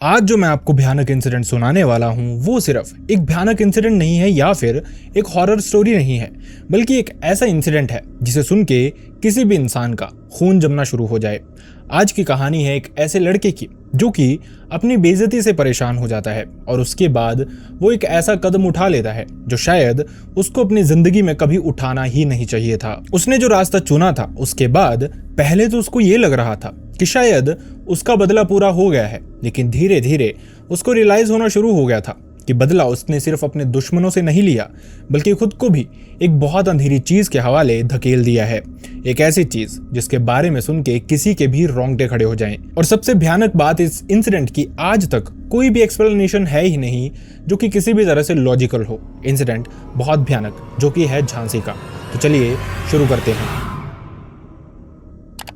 आज जो मैं आपको भयानक इंसिडेंट सुनाने वाला हूँ वो सिर्फ एक भयानक इंसिडेंट नहीं है या फिर एक हॉरर स्टोरी नहीं है, बल्कि एक ऐसा इंसिडेंट है जिसे सुन के किसी भी इंसान का खून जमना शुरू हो जाए। आज की कहानी है एक ऐसे लड़के की जो कि अपनी बेइज्जती से परेशान हो जाता है और उसके बाद वो एक ऐसा कदम उठा लेता है जो शायद उसको अपनी जिंदगी में कभी उठाना ही नहीं चाहिए था। उसने जो रास्ता चुना था उसके बाद पहले तो उसको ये लग रहा था कि शायद उसका बदला पूरा हो गया है, लेकिन धीरे धीरे उसको रियलाइज होना शुरू हो गया था कि बदला उसने सिर्फ अपने दुश्मनों से नहीं लिया बल्कि खुद को भी एक बहुत अंधेरी चीज के हवाले धकेल दिया है। एक ऐसी चीज जिसके बारे में सुन के किसी के भी रोंगटे खड़े हो जाएं। और सबसे भयानक बात इस इंसिडेंट की आज तक कोई भी एक्सप्लेनेशन है ही नहीं जो कि किसी भी तरह से लॉजिकल हो। इंसिडेंट बहुत भयानक जो कि है झांसी का। तो चलिए शुरू करते हैं।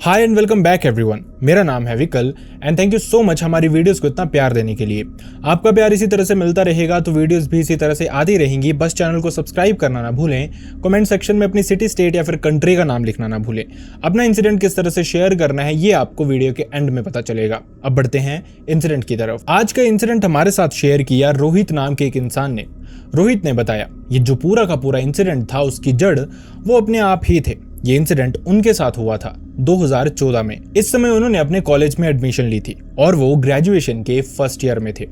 हाय एंड वेलकम बैक एवरीवन। मेरा नाम है विकल and thank you so much हमारी वीडियोस को इतना प्यार देने के लिए। आपका प्यार इसी तरह से मिलता रहेगा तो वीडियोस भी इसी तरह से आती रहेंगी। बस चैनल को सब्सक्राइब करना ना भूलें, कमेंट सेक्शन में अपनी सिटी, स्टेट या फिर कंट्री का नाम लिखना ना भूलें। अपना इंसिडेंट किस तरह से शेयर करना है ये आपको वीडियो के एंड में पता चलेगा। अब बढ़ते हैं इंसिडेंट की तरफ। आज का इंसिडेंट हमारे साथ शेयर किया रोहित नाम के एक इंसान ने। रोहित ने बताया ये जो पूरा का पूरा इंसिडेंट था उसकी जड़ वो अपने आप ही थे। ये इंसिडेंट उनके साथ हुआ था 2014 में। इस समय उन्होंने अपने कॉलेज में एडमिशन ली थी और वो ग्रेजुएशन के फर्स्ट ईयर में थे।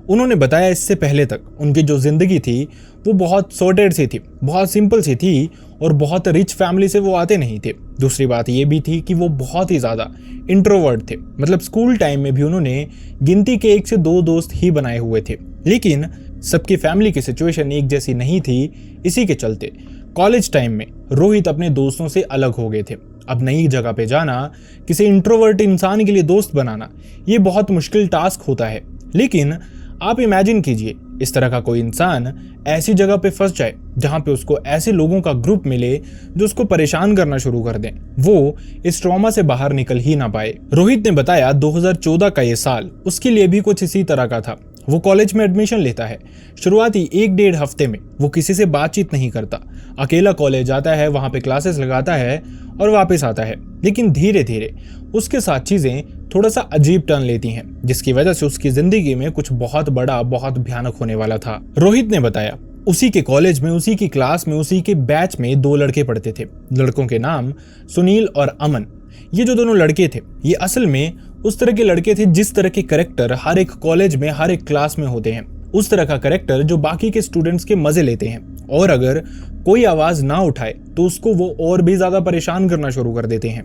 उन्होंने बताया इससे पहले तक उनकी जो जिंदगी थी वो बहुत सॉर्टेड सी थी, बहुत सिंपल सी थी और बहुत रिच फैमिली से वो आते नहीं थे। दूसरी बात ये भी थी कि वो बहुत ही ज़्यादा इंट्रोवर्ट थे, मतलब स्कूल टाइम में भी उन्होंने गिनती के 1 से 2 दोस्त ही बनाए हुए थे। लेकिन सबकी फैमिली की सिचुएशन एक जैसी नहीं थी। इसी के चलते कॉलेज टाइम में रोहित अपने दोस्तों से अलग हो गए थे। अब नई जगह पे जाना, किसी इंट्रोवर्ट इंसान के लिए दोस्त बनाना ये बहुत मुश्किल टास्क होता है। लेकिन आप इमेजिन कीजिए इस तरह का कोई इंसान ऐसी जगह पे फंस जाए जहां पे उसको ऐसे लोगों का ग्रुप मिले जो उसको परेशान करना शुरू कर दें, वो इस ट्रॉमा से बाहर निकल ही ना पाए। रोहित ने बताया 2014 का ये साल उसके लिए भी कुछ इसी तरह का था। वो कॉलेज में एडमिशन लेता है। शुरुआती 1-1.5 हफ्ते में वो किसी से बातचीत नहीं करता, अकेला कॉलेज आता है, वहां पे क्लासेस लगाता है और वापस आता है। लेकिन धीरे धीरे उसके साथ चीजें थोड़ा सा अजीब टर्न लेती हैं, जिसकी वजह से उसकी जिंदगी में कुछ बहुत बड़ा, बहुत भयानक होने वाला था। रोहित ने बताया उसी के कॉलेज में, उसी की क्लास में, उसी के बैच में 2 लड़के पढ़ते थे। लड़कों के नाम सुनील और अमन। ये जो दोनों लड़के थे ये असल में उस तरह के लड़के थे जिस तरह के कैरेक्टर हर एक कॉलेज में, हर एक क्लास में होते हैं। उस तरह का कैरेक्टर जो बाकी के स्टूडेंट्स के मजे लेते हैं और अगर कोई आवाज ना उठाए तो उसको वो और भी ज्यादा परेशान करना शुरू कर देते हैं।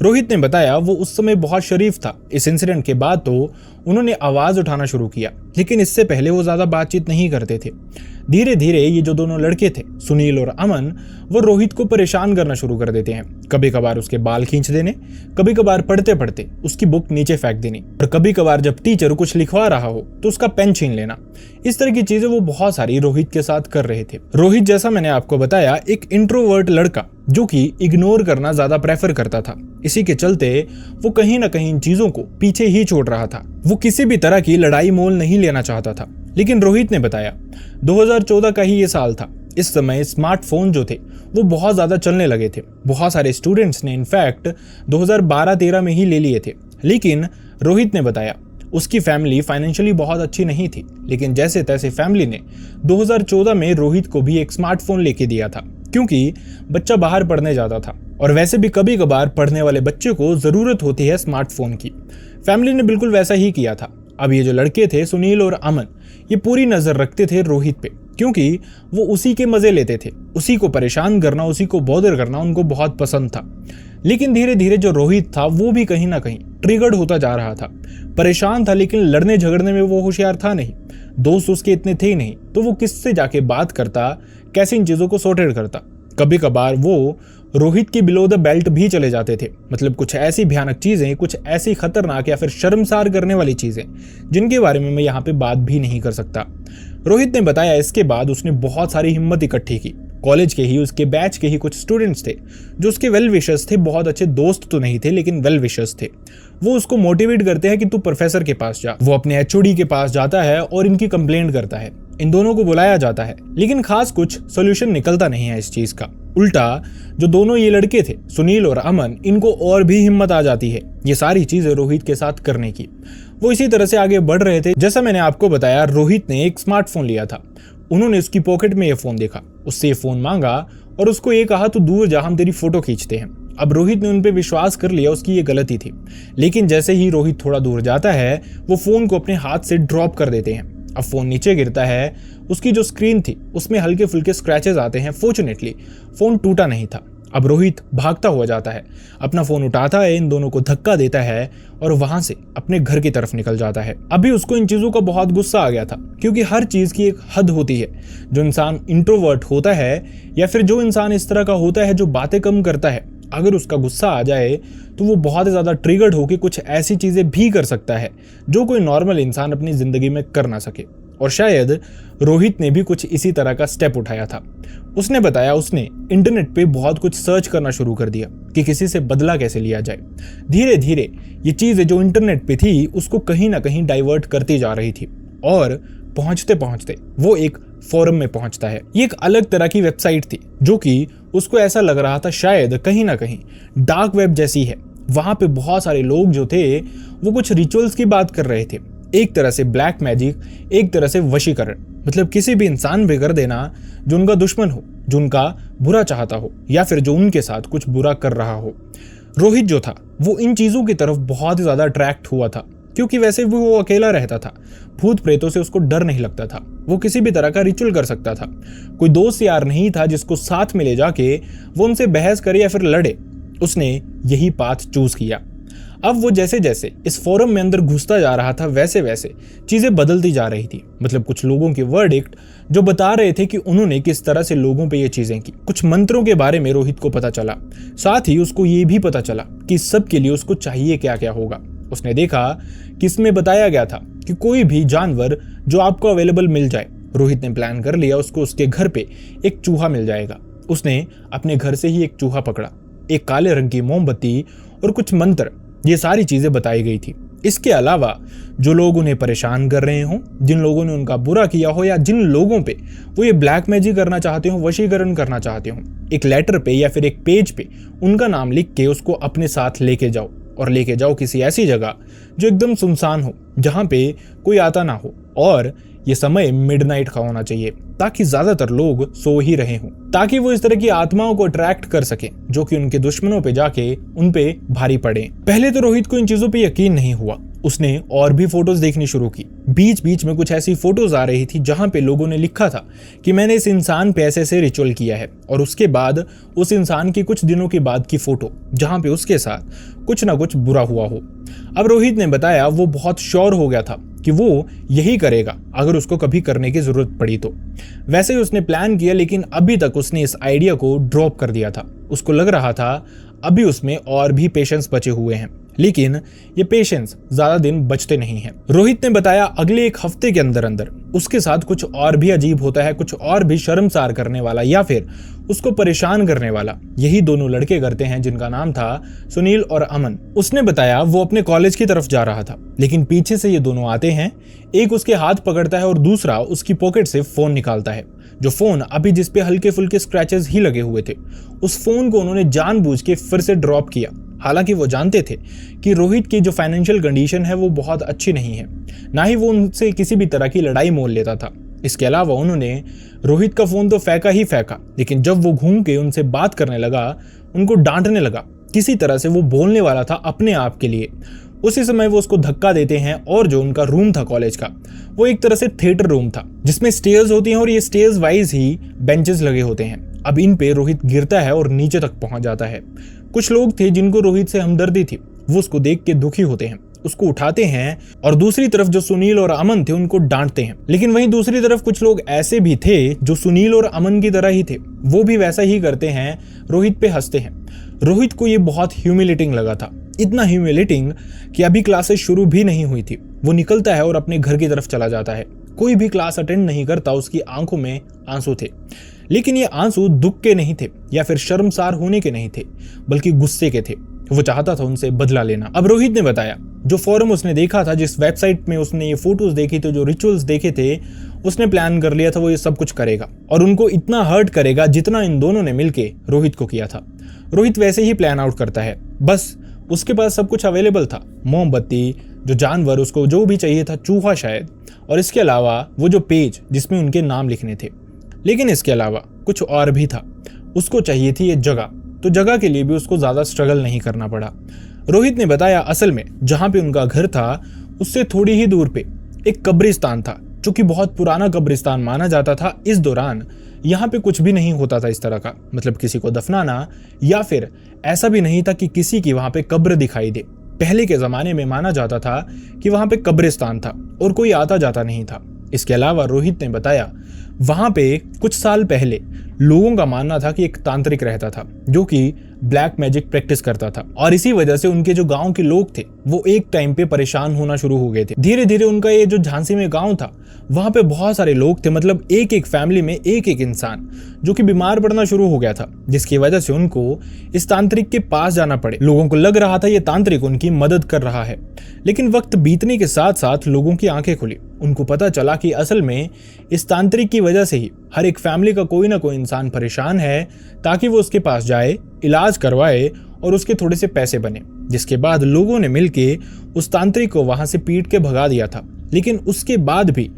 रोहित ने बताया वो उस समय बहुत शरीफ था। इस इंसिडेंट के बाद तो उन्होंने आवाज उठाना शुरू किया, लेकिन इससे पहले वो ज्यादा बातचीत नहीं करते थे। धीरे धीरे ये जो दोनों लड़के थे सुनील और अमन, वो रोहित को परेशान करना शुरू कर देते हैं। कभी कभार उसके बाल खींच देने, कभी कभार पढ़ते पढ़ते उसकी बुक नीचे फेंक देनी और कभी कभार जब टीचर कुछ लिखवा रहा हो तो उसका पेन छीन लेना। इस तरह की चीजें वो बहुत सारी रोहित के साथ कर रहे थे। रोहित, जैसा मैंने आपको बताया, एक इंट्रोवर्ट लड़का जो कि इग्नोर करना ज्यादा प्रेफर करता था। इसी के चलते वो कहीं ना कहीं इन चीजों को पीछे ही छोड़ रहा था। वो किसी भी तरह की लड़ाई मोल नहीं लेना चाहता था। लेकिन रोहित ने बताया 2014 का ही ये साल था। इस समय स्मार्टफोन जो थे वो बहुत ज्यादा चलने लगे थे। बहुत सारे स्टूडेंट्स ने इनफैक्ट 2012-13 में ही ले लिए थे। लेकिन रोहित ने बताया उसकी फैमिली फाइनेंशियली बहुत अच्छी नहीं थी, लेकिन जैसे तैसे फैमिली ने 2014 में रोहित को भी एक स्मार्टफोन लेके दिया था, क्योंकि बच्चा बाहर पढ़ने जाता था और वैसे भी कभी कभार पढ़ने वाले बच्चे को जरूरत होती है स्मार्टफोन की। फैमिली ने बिल्कुल वैसा ही किया था। अब ये जो लड़के थे सुनील और अमन, ये पूरी नजर रखते थे रोहित पे, क्योंकि वो उसी के मजे लेते थे। उसी को परेशान करना, उसी को बॉदर करना उनको बहुत पसंद था। लेकिन धीरे धीरे जो रोहित था वो भी कहीं ना कहीं ट्रिगर्ड होता जा रहा था। परेशान था, लेकिन लड़ने झगड़ने में वो होशियार था नहीं। दोस्त उसके इतने थे नहीं, तो वो किससे जाके बात करता, कैसे इन चीजों को सॉर्टेड करता। कभी कभार वो रोहित के बिलो द बेल्ट भी चले जाते थे, मतलब कुछ ऐसी भयानक चीजें, कुछ ऐसी खतरनाक या फिर शर्मसार करने वाली चीजें जिनके बारे में मैं यहाँ पे बात भी नहीं कर सकता। रोहित ने बताया इसके बाद उसने बहुत सारी हिम्मत इकट्ठी की। कॉलेज के ही, उसके बैच के ही कुछ स्टूडेंट्स थे जो उसके वेल विशर्स थे। बहुत अच्छे दोस्त तो नहीं थे लेकिन वेल विशर्स थे। वो उसको मोटिवेट करते हैं कि तू प्रोफेसर के पास जा। वो अपने एचओडी के पास जाता है और इनकी कंप्लेंट करता है। इन दोनों को बुलाया जाता है, लेकिन खास कुछ सोल्यूशन निकलता नहीं है इस चीज का। उल्टा जो दोनों ये लड़के थे, सुनील और अमन, इनको और भी हिम्मत आ जाती है ये सारी चीजें रोहित के साथ करने की। वो इसी तरह से आगे बढ़ रहे थे। जैसा मैंने आपको बताया, रोहित ने एक स्मार्टफोन लिया था। उन्होंने उसकी पॉकेट में ये फोन देखा, उससे ये फोन मांगा और उसको ये कहा तू दूर जा, हम तेरी फोटो खींचते हैं। अब रोहित ने उन पे विश्वास कर लिया, उसकी ये गलती थी। लेकिन जैसे ही रोहित थोड़ा दूर जाता है, वो फोन को अपने हाथ से ड्रॉप कर देते हैं। अब फोन नीचे गिरता है, उसकी जो स्क्रीन थी उसमें हल्के फुल्के स्क्रैचेस आते हैं। फॉर्चुनेटली फोन टूटा नहीं था। अब रोहित भागता हुआ जाता है, अपना फोन उठाता है, इन दोनों को धक्का देता है और वहां से अपने घर की तरफ निकल जाता है। अभी उसको इन चीजों का बहुत गुस्सा आ गया था, क्योंकि हर चीज की एक हद होती है। जो इंसान इंट्रोवर्ट होता है या फिर जो इंसान इस तरह का होता है जो बातें कम करता है, अगर उसका गुस्सा आ जाए तो वो बहुत ज्यादा ट्रिगर्ड होकर कुछ ऐसी चीजें भी कर सकता है जो कोई नॉर्मल इंसान अपनी जिंदगी में कर ना सके। और शायद रोहित ने भी कुछ इसी तरह का स्टेप उठाया था। उसने बताया उसने इंटरनेट पे बहुत कुछ सर्च करना शुरू कर दिया कि किसी से बदला कैसे लिया जाए। धीरे धीरे ये चीजें जो इंटरनेट पे थी उसको कहीं ना कहीं डाइवर्ट करती जा रही थी और पहुंचते पहुंचते वो एक फोरम में पहुंचता है। ये एक अलग तरह की वेबसाइट थी जो कि उसको ऐसा लग रहा था शायद कहीं ना कहीं डार्क वेब जैसी है। वहां पे बहुत सारे लोग जो थे वो कुछ रिचुअल्स की बात कर रहे थे, एक तरह से ब्लैक मैजिक, एक तरह से वशीकरण। मतलब किसी भी इंसान पे कर देना जो उनका दुश्मन हो, जो उनका बुरा चाहता हो या फिर जो उनके साथ कुछ बुरा कर रहा हो। रोहित जो था वो इन चीजों की तरफ बहुत ही ज्यादा अट्रैक्ट हुआ था, क्योंकि वैसे भी वो अकेला रहता था। भूत प्रेतों से उसको डर नहीं लगता था, वो किसी भी तरह का रिचुअल कर सकता था। कोई दोस्त यार नहीं था जिसको साथ में ले जाके वो उनसे बहस करे या फिर लड़े। उसने यही पाथ चूज किया। अब वो जैसे जैसे इस फोरम में अंदर घुसता जा रहा था वैसे वैसे चीजें बदलती जा रही थी। मतलब कुछ लोगों के वर्डिक्ट जो बता रहे थे कि उन्होंने किस तरह से लोगों पे ये चीजें की। कुछ मंत्रों के बारे में रोहित को पता चला, साथ ही उसको ये भी पता चला कि सब के लिए उसको चाहिए क्या क्या होगा। उसने देखा कि इसमें बताया गया था कि कोई भी जानवर जो आपको अवेलेबल मिल जाए। रोहित ने प्लान कर लिया उसको उसके घर पे एक चूहा मिल जाएगा। उसने अपने घर से ही एक चूहा पकड़ा, एक काले रंग की मोमबत्ती और कुछ मंत्र, ये सारी चीजें बताई गई थी। इसके अलावा जो लोग उन्हें परेशान कर रहे हों, जिन लोगों ने उनका बुरा किया हो या जिन लोगों पे वो ये ब्लैक मैजिक करना चाहते हो, वशीकरण करना चाहते हो, एक लेटर पे या फिर एक पेज पे उनका नाम लिख के उसको अपने साथ लेके जाओ और लेके जाओ किसी ऐसी जगह जो एकदम सुनसान हो, जहां पे कोई आता ना हो। और ये समय मिडनाइट का होना चाहिए ताकि ज्यादातर लोग सो ही रहे हों, ताकि वो इस तरह की आत्माओं को अट्रैक्ट कर सके जो कि उनके दुश्मनों पे जाके उन पे भारी पड़े। पहले तो रोहित को इन चीजों पे यकीन नहीं हुआ। उसने और भी फोटोज देखनी शुरू की। बीच बीच में कुछ ऐसी फोटोज आ रही थी जहां पे लोगों ने लिखा था कि मैंने इस इंसान पे ऐसे से रिचुअल किया है, और उसके बाद उस इंसान की कुछ दिनों के बाद की फोटो जहां पे उसके साथ कुछ ना कुछ बुरा हुआ हो। अब रोहित ने बताया वो बहुत श्योर हो गया था कि वो यही करेगा अगर उसको कभी करने की जरूरत पड़ी तो। वैसे ही उसने प्लान किया, लेकिन अभी तक उसने इस आइडिया को ड्रॉप कर दिया था। उसको लग रहा था अभी उसमें और भी पेशेंस बचे हुए हैं, लेकिन ये पेशेंस ज्यादा दिन बचते नहीं हैं। रोहित ने बताया अगले एक हफ्ते के अंदर अंदर उसके साथ कुछ और भी अजीब होता है, कुछ और भी शर्मसार करने वाला या फिर उसको परेशान करने वाला यही दोनों लड़के करते हैं जिनका नाम था सुनील और अमन। उसने बताया वो अपने कॉलेज की तरफ जा रहा था, लेकिन पीछे से ये दोनों आते हैं। एक उसके हाथ पकड़ता है और दूसरा उसकी पॉकेट से फोन निकालता है। जो फोन अभी जिसपे हल्के फुल्के स्क्रैचेस ही लगे हुए थे, उस फोन को उन्होंने जानबूझ के फिर से ड्रॉप किया। हालांकि वो जानते थे कि रोहित की जो फाइनेंशियल कंडीशन है वो बहुत अच्छी नहीं है, ना ही वो उनसे किसी भी तरह की लड़ाई मोल लेता था। इसके अलावा उन्होंने रोहित का फोन तो फेंका ही फेंका, लेकिन जब वो घूम के उनसे बात करने लगा, उनको डांटने लगा, किसी तरह से वो बोलने वाला था अपने आप के लिए, उसी समय वो उसको धक्का देते हैं। और जो उनका रूम था कॉलेज का, वो एक तरह से थिएटर रूम था जिसमें स्टेयर्स होती हैं और ये स्टेयर्स वाइज ही बेंचेस लगे होते हैं। अब इन पे रोहित गिरता है और नीचे तक पहुंच जाता है। कुछ लोग थे जिनको रोहित से हमदर्दी थी, वो उसको देख के दुखी होते हैं, उसको उठाते हैं, और दूसरी तरफ जो सुनील और अमन थे उनको डांटते हैं। लेकिन वहीं दूसरी तरफ कुछ लोग ऐसे भी थे जो सुनील और अमन की तरह ही थे, वो भी वैसा ही करते हैं, रोहित पे हंसते हैं। रोहित को ये बहुत ह्यूमिलेटिंग लगा था, इतना ह्यूमिलेटिंग कि अभी क्लासेस शुरू भी नहीं हुई थी। वो निकलता है और अपने घर की तरफ चला जाता है। कोई भी क्लास अटेंड नहीं करता, उसकी आंखों में आंसू थे, लेकिन ये आंसू दुख के नहीं थे या फिर शर्मसार होने के नहीं थे, बल्कि गुस्से के थे। वो चाहता था उनसे बदला लेना। अब रोहित ने बताया जो फोरम उसने देखा था, जिस वेबसाइट में उसने ये फोटोज देखी थी, जो रिचुअल्स देखे थे, उसने प्लान कर लिया था वो ये सब कुछ करेगा और उनको इतना हर्ट करेगा जितना इन दोनों ने मिलके रोहित को किया था। रोहित वैसे ही प्लान आउट करता है, बस उसके पास सब कुछ अवेलेबल था, मोमबत्ती, जो जानवर उसको जो भी चाहिए था, चूहा शायद, और इसके अलावा वो जो पेज जिसमें उनके नाम लिखने थे। लेकिन इसके अलावा कुछ और भी था, उसको चाहिए थी ये जगह, तो जगह के लिए भी उसको ज़्यादा स्ट्रगल नहीं करना पड़ा। रोहित ने बताया असल में जहाँ पे उनका घर था उससे थोड़ी ही दूर पे एक कब्रिस्तान था, जो कि बहुत पुराना कब्रिस्तान माना जाता था। इस दौरान यहाँ पे कुछ भी नहीं होता था इस तरह का, मतलब किसी को दफनाना या फिर ऐसा भी नहीं था कि किसी की वहाँ पे कब्र दिखाई दे। पहले के ज़माने में माना जाता था कि वहाँ पे कब्रिस्तान था और कोई आता जाता नहीं था। इसके अलावा रोहित ने बताया वहाँ पे कुछ साल पहले लोगों का मानना था कि एक तांत्रिक रहता था जो कि ब्लैक मैजिक प्रैक्टिस करता था और इसी वजह से उनके जो गांव के लोग थे वो एक टाइम पे परेशान होना शुरू हो गए थे। धीरे धीरे उनका ये जो झांसी में गांव था वहां पे बहुत सारे लोग थे, मतलब एक एक फैमिली में एक एक इंसान जो कि बीमार पड़ना शुरू हो गया था, जिसकी वजह से उनको इस तांत्रिक के पास जाना पड़े। लोगों को लग रहा था ये तांत्रिक उनकी मदद कर रहा है, लेकिन वक्त बीतने के साथ साथ लोगों की आंखें खुली। उनको पता चला कि असल में इस तांत्रिक की वजह से ही हर एक फैमिली का कोई ना कोई इंसान परेशान है, ताकि वो उसके पास जाए, इलाज करवाए और उसके थोड़े से पैसे बने। जिसके बाद लोगों ने मिलके उस तांत्रिक को वहां से पीट के भगा दिया था। लेकिन उसके बाद भी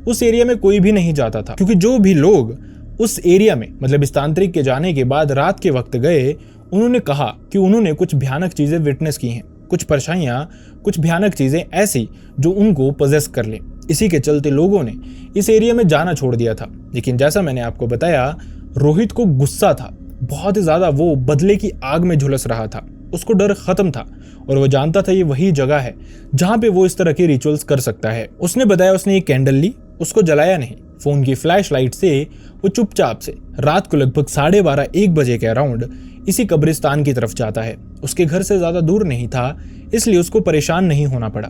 उस एरिया में कोई भी नहीं जाता था, क्योंकि जो भी लोग उस एरिया में, मतलब इस तांत्रिक के जाने के बाद रात के वक्त गए, उन्होंने कहा कि उन्होंने कुछ भयानक चीजें विटनेस की हैं, कुछ परछाइयां, कुछ भयानक चीजें ऐसी जो उनको पजेस कर ले। इसी के चलते लोगों ने इस एरिया में जाना छोड़ दिया था। लेकिन जैसा मैंने आपको बताया, रोहित को गुस्सा था बहुत ही ज्यादा, वो बदले की आग में झुलस रहा था। उसको डर खत्म था और वो जानता था ये वही जगह है जहां पे वो इस तरह के रिचुअल्स कर सकता है। उसने बताया उसने एक कैंडल ली, उसको जलाया नहीं, फोन की फ्लैश लाइट से वो चुपचाप से रात को लगभग 12:30-1 बजे के अराउंड इसी कब्रिस्तान की तरफ जाता है। उसके घर से ज्यादा दूर नहीं था, इसलिए उसको परेशान नहीं होना पड़ा।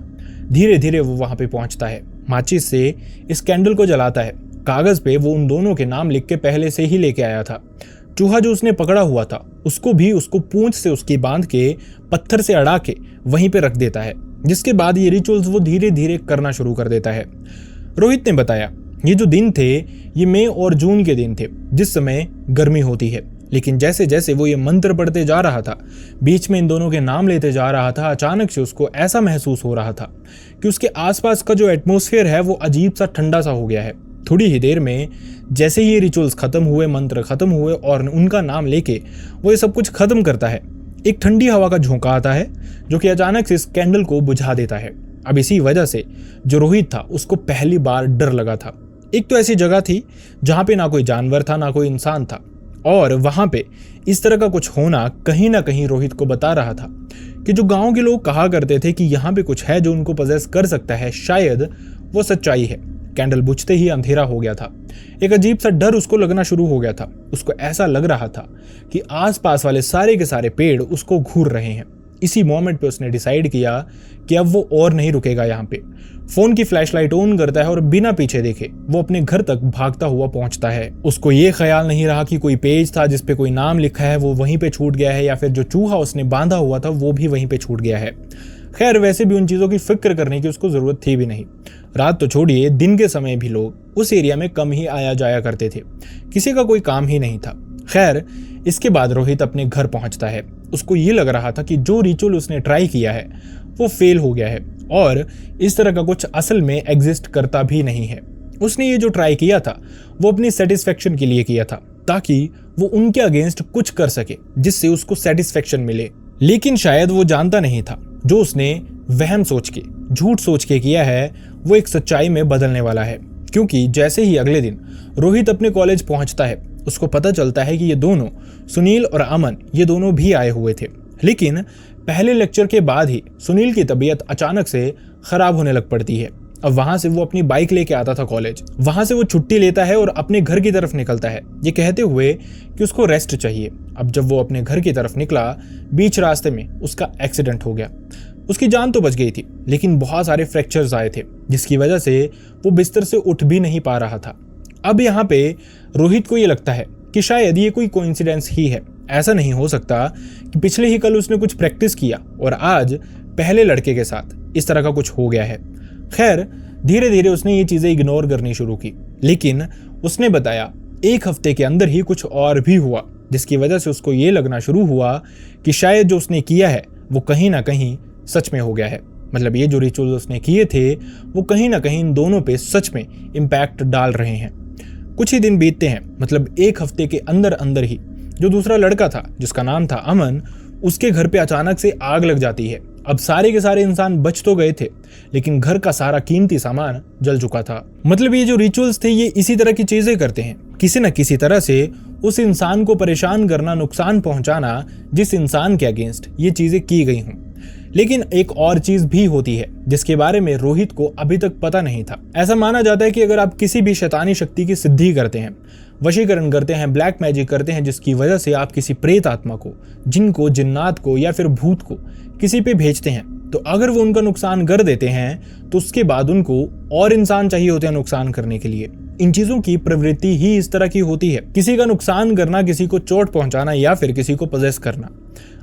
धीरे धीरे वो वहां पे पहुंचता है, माचिस से इस कैंडल को जलाता है। कागज पे वो उन दोनों के नाम लिख के पहले से ही लेके आया था। चूहा जो उसने पकड़ा हुआ था उसको भी उसको पूंछ से उसकी बांध के पत्थर से अड़ा के वहीं पे रख देता है, जिसके बाद ये रिचुअल्स वो धीरे धीरे करना शुरू कर देता है। रोहित ने बताया ये जो दिन थे ये मई और जून के दिन थे, जिस समय गर्मी होती है। लेकिन जैसे जैसे वो ये मंत्र पढ़ते जा रहा था, बीच में इन दोनों के नाम लेते जा रहा था, अचानक से उसको ऐसा महसूस हो रहा था कि उसके आसपास का जो एटमॉस्फेयर है वो अजीब सा ठंडा सा हो गया है। थोड़ी ही देर में जैसे ही ये रिचुअल्स खत्म हुए, मंत्र खत्म हुए और उनका नाम लेके वो ये सब कुछ खत्म करता है, एक ठंडी हवा का झोंका आता है जो कि अचानक से इस कैंडल को बुझा देता है। अब इसी वजह से जो रोहित था उसको पहली बार डर लगा था। एक तो ऐसी जगह थी जहां पे ना कोई जानवर था ना कोई इंसान था, और वहां पे इस तरह का कुछ होना कहीं ना कहीं रोहित को बता रहा था कि जो गांव के लोग कहा करते थे कि यहाँ पे कुछ है जो उनको पजेस कर सकता है, शायद वो सच्चाई है। कैंडल बुझते ही अंधेरा हो गया था। एक अजीब सा डर उसको लगना शुरू हो गया था। उसको ऐसा लग रहा था कि आसपास वाले सारे के सारे पेड़ उसको घूर रहे हैं। इसी मोमेंट पे उसने डिसाइड किया कि अब वो और नहीं रुकेगा यहाँ पे। फोन की फ्लैशलाइट ऑन करता है और बिना पीछे देखे वो अपने घर तक भागता हुआ पहुंचता है। उसको ये ख्याल नहीं रहा कि कोई पेज था जिसपे कोई नाम लिखा है वो वहीं पे छूट गया है, या फिर जो चूहा उसने बांधा हुआ था वो भी वहीं पे छूट गया है। खैर, वैसे भी उन चीजों की फिक्र करने की उसको जरूरत थी भी नहीं। रात तो छोड़िए, दिन के समय भी लोग उस एरिया में कम ही आया जाया करते थे, किसी का कोई काम ही नहीं था। खैर, इसके बाद रोहित अपने घर पहुंचता है। उसको ये लग रहा था कि जो रिचुअल उसने ट्राई किया है वो फेल हो गया है और इस तरह का कुछ असल में एग्जिस्ट करता भी नहीं है। उसने ये जो ट्राई किया था वो अपनी सेटिस्फेक्शन के लिए किया था, ताकि वो उनके अगेंस्ट कुछ कर सके जिससे उसको सेटिस्फेक्शन मिले। लेकिन शायद वो जानता नहीं था जो उसने वहम सोच के, झूठ सोच के किया है वो एक सच्चाई में बदलने वाला है। क्योंकि जैसे ही अगले दिन रोहित अपने कॉलेज पहुंचता है, उसको पता चलता है कि ये दोनों, सुनील और अमन, ये दोनों भी आए हुए थे। लेकिन पहले लेक्चर के बाद ही सुनील की तबीयत अचानक से खराब होने लग पड़ती है। अब वहां से वो अपनी बाइक लेके आता था कॉलेज, वहां से वो छुट्टी लेता है और अपने घर की तरफ निकलता है, ये कहते हुए कि उसको रेस्ट चाहिए। अब जब वो अपने घर की तरफ निकला, बीच रास्ते में उसका एक्सीडेंट हो गया। उसकी जान तो बच गई थी, लेकिन बहुत सारे फ्रैक्चर्स आए थे, जिसकी वजह से वो बिस्तर से उठ भी नहीं पा रहा था। अब यहाँ पे रोहित को ये लगता है कि शायद ये कोई कोइंसिडेंस ही है। ऐसा नहीं हो सकता कि पिछले ही कल उसने कुछ प्रैक्टिस किया और आज पहले लड़के के साथ इस तरह का कुछ हो गया है। खैर धीरे धीरे उसने ये चीजें इग्नोर करनी शुरू की, लेकिन उसने बताया 1 हफ्ते के अंदर ही कुछ और भी हुआ, जिसकी वजह से उसको ये लगना शुरू हुआ कि शायद जो उसने किया है वो कहीं ना कहीं सच में हो गया है। मतलब ये जो रिचुअल उसने किए थे वो कहीं ना कहीं इन दोनों पे सच में इम्पैक्ट डाल रहे हैं। कुछ ही दिन बीतते हैं, मतलब 1 हफ्ते के अंदर अंदर ही जो दूसरा लड़का था जिसका नाम था अमन, उसके घर पे अचानक से आग लग जाती है। अब सारे के सारे इंसान बच तो गए थे, लेकिन घर का सारा कीमती सामान जल चुका था। मतलब ये जो रिचुअल्स थे ये इसी तरह की चीजें करते हैं, किसी न किसी तरह से उस इंसान को परेशान करना, नुकसान पहुंचाना जिस इंसान के अगेंस्ट ये चीजें की गई हों। लेकिन एक और चीज भी होती है जिसके बारे में रोहित को अभी तक पता नहीं था। ऐसा माना जाता है कि अगर आप किसी भी शैतानी शक्ति की सिद्धि करते हैं, वशीकरण करते हैं, ब्लैक मैजिक करते हैं, जिसकी वजह से आप किसी प्रेत आत्मा को, जिन को, जिन्नात को या फिर भूत को किसी पे भेजते हैं, तो अगर वो उनका नुकसान कर देते हैं तो उसके बाद उनको और इंसान चाहिए होते हैं नुकसान करने के लिए। इन चीजों की प्रवृत्ति ही इस तरह की होती है, किसी का नुकसान करना, किसी को चोट पहुंचाना या फिर किसी को पजेस करना।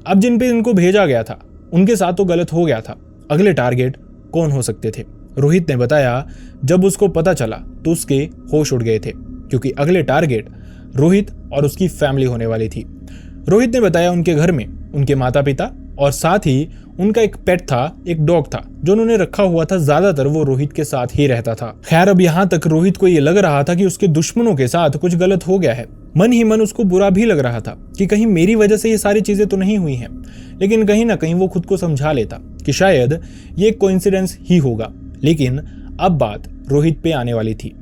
अब जिन पे इनको भेजा गया था उनके साथ तो गलत हो गया था। अगले टारगेट कौन हो सकते थे? रोहित ने बताया जब उसको पता चला तो उसके होश उड़ गए थे, क्योंकि अगले टारगेट रोहित और उसकी फैमिली होने वाली थी। रोहित ने बताया उनके घर में उनके माता पिता और साथ ही उनका एक पेट था, एक डॉग था जो उन्होंने रखा हुआ था। ज्यादातर वो रोहित के साथ ही रहता था। खैर अब यहाँ तक रोहित को ये लग रहा था कि उसके दुश्मनों के साथ कुछ गलत हो गया है। मन ही मन उसको बुरा भी लग रहा था कि कहीं मेरी वजह से ये सारी चीजें तो नहीं हुई हैं। लेकिन कहीं ना कहीं वो खुद को समझा लेता कि शायद ये कोइंसिडेंस ही होगा। लेकिन अब बात रोहित पे आने वाली थी।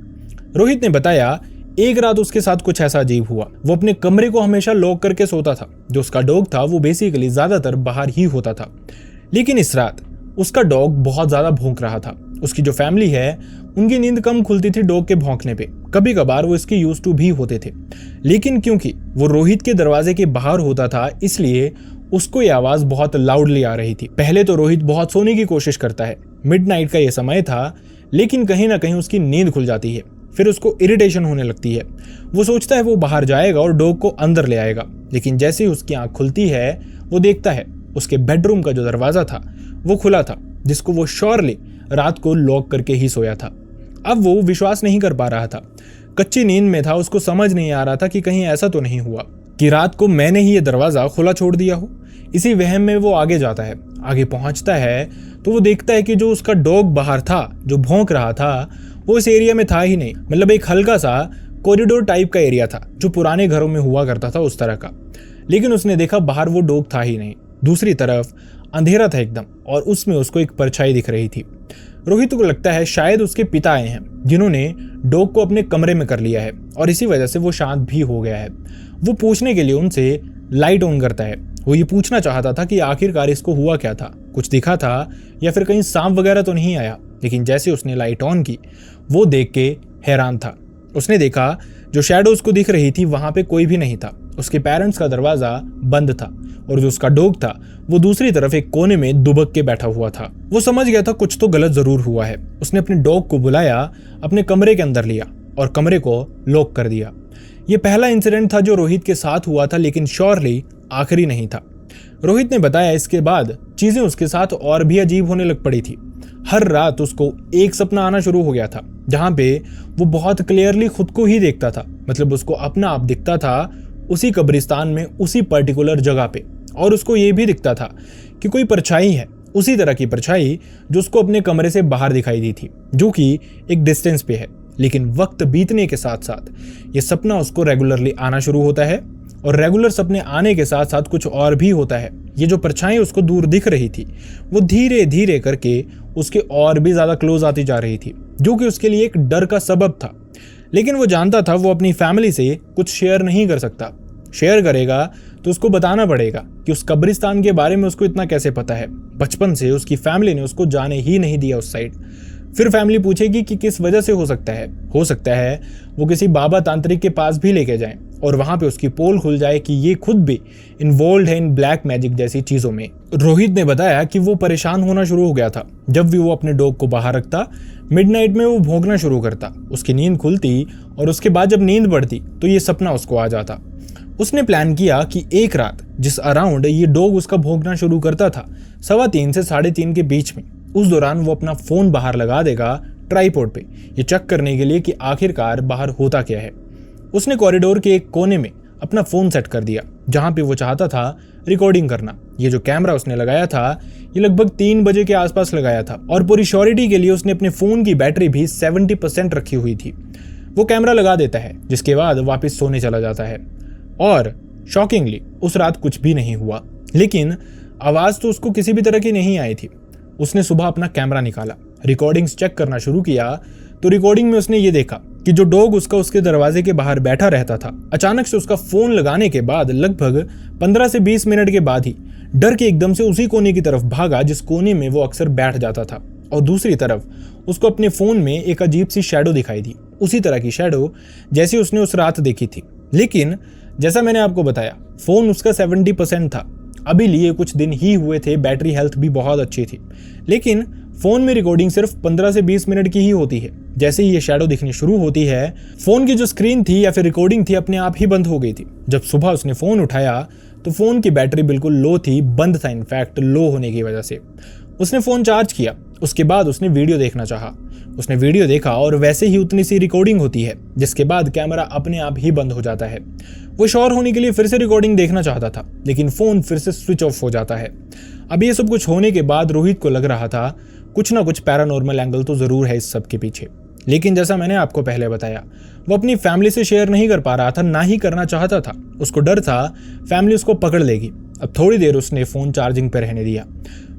रोहित ने बताया एक रात उसके साथ कुछ ऐसा अजीब हुआ। वो अपने कमरे को हमेशा लॉक करके सोता था। जो उसका डॉग था वो बेसिकली ज्यादातर बाहर ही होता था, लेकिन इस रात उसका डॉग बहुत ज्यादा भौंक रहा था। उसकी जो फैमिली है उनकी नींद कम खुलती थी डॉग के भौंकने पे। कभी कभार वो इसके यूज्ड टू भी होते थे, लेकिन क्योंकि वो रोहित के दरवाजे के बाहर होता था इसलिए उसको ये आवाज बहुत लाउडली आ रही थी। पहले तो रोहित बहुत सोने की कोशिश करता है, मिडनाइट का ये समय था, लेकिन कहीं ना कहीं उसकी नींद खुल जाती है। फिर उसको इरिटेशन होने लगती है। वो सोचता है वो बाहर जाएगा और डॉग को अंदर ले आएगा, लेकिन जैसे ही उसकी आंख खुलती है वो देखता है उसके बेडरूम का जो दरवाजा था वो खुला था, जिसको वो श्योरली रात को लॉक करके ही सोया था। अब वो विश्वास नहीं कर पा रहा था, कच्ची नींद में था, उसको समझ नहीं आ रहा था कि कहीं ऐसा तो नहीं हुआ कि रात को मैंने ही ये दरवाजा खुला छोड़ दिया हो। इसी वहम में वो आगे जाता है। आगे पहुंचता है तो वो देखता है कि जो उसका डॉग बाहर था, जो भौंक रहा था, वो इस एरिया में था ही नहीं। मतलब एक हल्का सा कॉरिडोर टाइप का एरिया था जो पुराने घरों में हुआ करता था, उस तरह का। लेकिन उसने देखा बाहर वो डॉग था ही नहीं। दूसरी तरफ अंधेरा था एकदम, और उसमें उसको एक परछाई दिख रही थी। रोहित को लगता है शायद उसके पिता आए हैं जिन्होंने डॉग को अपने कमरे में कर लिया है, और इसी वजह से वो शांत भी हो गया है। वो पूछने के लिए उनसे लाइट ऑन करता है। वो ये पूछना चाहता था कि आखिरकार इसको हुआ क्या था, कुछ दिखा था या फिर कहीं सांप वगैरह तो नहीं आया। लेकिन जैसे उसने लाइट ऑन की वो देख के हैरान था। उसने देखा जो शैडो उसको दिख रही थी वहां पे कोई भी नहीं था। उसके पेरेंट्स का दरवाजा बंद था और जो उसका डॉग था वो दूसरी तरफ एक कोने में दुबक के बैठा हुआ था। वो समझ गया था कुछ तो गलत जरूर हुआ है। उसने अपने डॉग को बुलाया, अपने कमरे के अंदर लिया और कमरे को लॉक कर दिया। ये पहला इंसिडेंट था जो रोहित के साथ हुआ था, लेकिन श्योरली आखिरी नहीं था। रोहित ने बताया इसके बाद चीजें उसके साथ और भी अजीब होने लग पड़ी थी। हर रात उसको एक सपना आना शुरू हो गया था जहां पे वो बहुत क्लियरली खुद को ही देखता था। मतलब उसको अपना आप दिखता था उसी कब्रिस्तान में, उसी पर्टिकुलर जगह पे, और उसको ये भी दिखता था कि कोई परछाई है, उसी तरह की परछाई जो उसको अपने कमरे से बाहर दिखाई दी थी, जो कि एक डिस्टेंस पे है। लेकिन वक्त बीतने के साथ साथ ये सपना उसको रेगुलरली आना शुरू होता है, और रेगुलर सपने आने के साथ साथ कुछ और भी होता है। ये जो परछाई उसको दूर दिख रही थी वो धीरे धीरे करके उसके और भी ज्यादा क्लोज आती जा रही थी, जो कि उसके लिए एक डर का सबब था। लेकिन वो जानता था वो अपनी फैमिली से कुछ शेयर नहीं कर सकता। शेयर करेगा तो उसको बताना पड़ेगा कि उस कब्रिस्तान के बारे में उसको इतना कैसे पता है। बचपन से उसकी फैमिली ने उसको जाने ही नहीं दिया उस साइड। फिर फैमिली पूछेगी कि किस वजह से हो सकता है वो किसी बाबा तांत्रिक के पास भी लेके जाएं और वहां पे उसकी पोल खुल जाए कि ये खुद भी इन्वॉल्व है इन ब्लैक मैजिक जैसी चीजों में। रोहित ने बताया कि वो परेशान होना शुरू हो गया था जब भी वो अपने डॉग को बाहर रखता। मिडनाइट में वो भौंकना शुरू करता, उसकी नींद खुलती और उसके बाद जब नींद बढ़ती तो ये सपना उसको आ जाता। उसने प्लान किया कि एक रात जिस अराउंड ये डॉग उसका भौंकना शुरू करता था 3:15 से 3:30 के बीच में, उस दौरान वो अपना फोन बाहर लगा देगा ट्राइपॉड पे, ये चेक करने के लिए कि आखिरकार बाहर होता क्या है। उसने कॉरिडोर के एक कोने में अपना फोन सेट कर दिया जहां पे वो चाहता था रिकॉर्डिंग करना। ये जो कैमरा उसने लगाया था ये लगभग 3 बजे के आसपास लगाया था और पूरी श्योरिटी के लिए उसने अपने फोन की बैटरी भी 70% रखी हुई थी। वो कैमरा लगा देता है जिसके बाद वापस सोने चला जाता है और शॉकिंगली उस रात कुछ भी नहीं हुआ। लेकिन आवाज तो उसको किसी भी तरह की नहीं आई थी। उसने सुबह अपना कैमरा निकाला, रिकॉर्डिंग्स चेक करना शुरू किया तो रिकॉर्डिंग में उसने ये देखा कि जो डॉग उसके दरवाजे के बाहर बैठा रहता था, अचानक से उसका फोन लगाने के बाद लगभग 15 से 20 मिनट के बाद ही डर के एकदम से उसी कोने की तरफ भागा जिस कोने में वो अक्सर बैठ जाता था। और दूसरी तरफ उसको अपने फोन में एक अजीब सी शैडो दिखाई दी, उसी तरह की शैडो जैसी उसने उस रात देखी थी। लेकिन जैसा मैंने आपको बताया फोन उसका 70% था, अभी लिए कुछ दिन ही हुए थे, बैटरी हेल्थ भी बहुत अच्छी थी। लेकिन फोन में रिकॉर्डिंग सिर्फ 15 से 20 मिनट की ही होती है। जैसे ही ये शैडो दिखनी शुरू होती है फोन की जो स्क्रीन थी या फिर रिकॉर्डिंग थी अपने आप ही बंद हो गई थी। जब सुबह उसने फोन उठाया तो फोन की बैटरी बिल्कुल लो थी, बंद था, इनफैक्ट लो होने की वजह से। उसने फोन चार्ज किया, उसके बाद उसने वीडियो देखना चाहा। उसने वीडियो देखा और वैसे ही उतनी सी रिकॉर्डिंग होती है जिसके बाद कैमरा अपने आप ही बंद हो जाता है। वो श्योर होने के लिए फिर से रिकॉर्डिंग देखना चाहता था लेकिन फोन फिर से स्विच ऑफ हो जाता है। अब ये सब कुछ होने के बाद रोहित को लग रहा था कुछ ना कुछ पैरानॉर्मल एंगल तो जरूर है इस सब के पीछे। लेकिन जैसा मैंने आपको पहले बताया वो अपनी फैमिली से शेयर नहीं कर पा रहा था, ना ही करना चाहता था। उसको डर था फैमिली उसको पकड़ लेगी। अब थोड़ी देर उसने फोन चार्जिंग पर रहने दिया,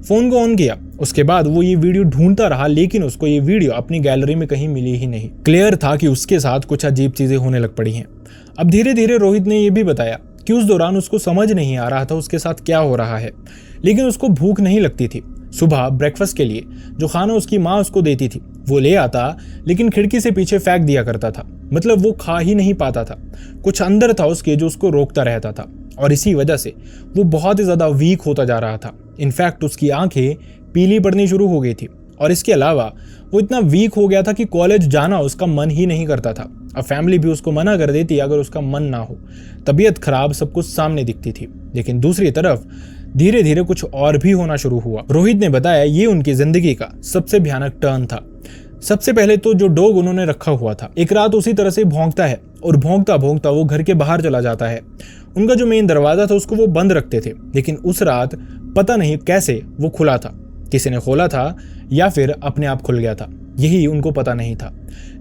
फोन को ऑन किया। उसके बाद वो ये वीडियो ढूंढता रहा लेकिन उसको ये वीडियो अपनी गैलरी में कहीं मिली ही नहीं। क्लियर था कि उसके साथ कुछ अजीब चीजें होने लग पड़ी हैं। अब धीरे धीरे रोहित ने यह भी बताया कि उस दौरान उसको समझ नहीं आ रहा था उसके साथ क्या हो रहा है, लेकिन उसको भूख नहीं लगती थी। सुबह ब्रेकफास्ट के लिए जो खाना उसकी माँ उसको देती थी वो ले आता लेकिन खिड़की से पीछे फेंक दिया करता था। मतलब वो खा ही नहीं पाता था, कुछ अंदर था उसके जो उसको रोकता रहता था और इसी वजह से वो बहुत ही ज्यादा वीक होता जा रहा था। इनफैक्ट उसकी आंखें पीली पड़नी शुरू हो गई थी और इसके अलावा वो इतना वीक हो गया था कि कॉलेज जाना उसका मन ही नहीं करता था। अब फैमिली भी उसको मना कर देती अगर उसका मन ना हो, तबीयत खराब सब कुछ सामने दिखती थी। लेकिन दूसरी तरफ धीरे धीरे कुछ और भी होना शुरू हुआ। रोहित ने बताया ये उनकी जिंदगी का सबसे भयानक टर्न था। सबसे पहले तो जो डॉग उन्होंने रखा हुआ था एक रात उसी तरह से भौंकता है और भौंकता भौंकता वो घर के बाहर चला जाता है। उनका जो मेन दरवाजा था उसको वो बंद रखते थे, लेकिन उस रात पता नहीं कैसे वो खुला था, किसी ने खोला था या फिर अपने आप खुल गया था, यही उनको पता नहीं था।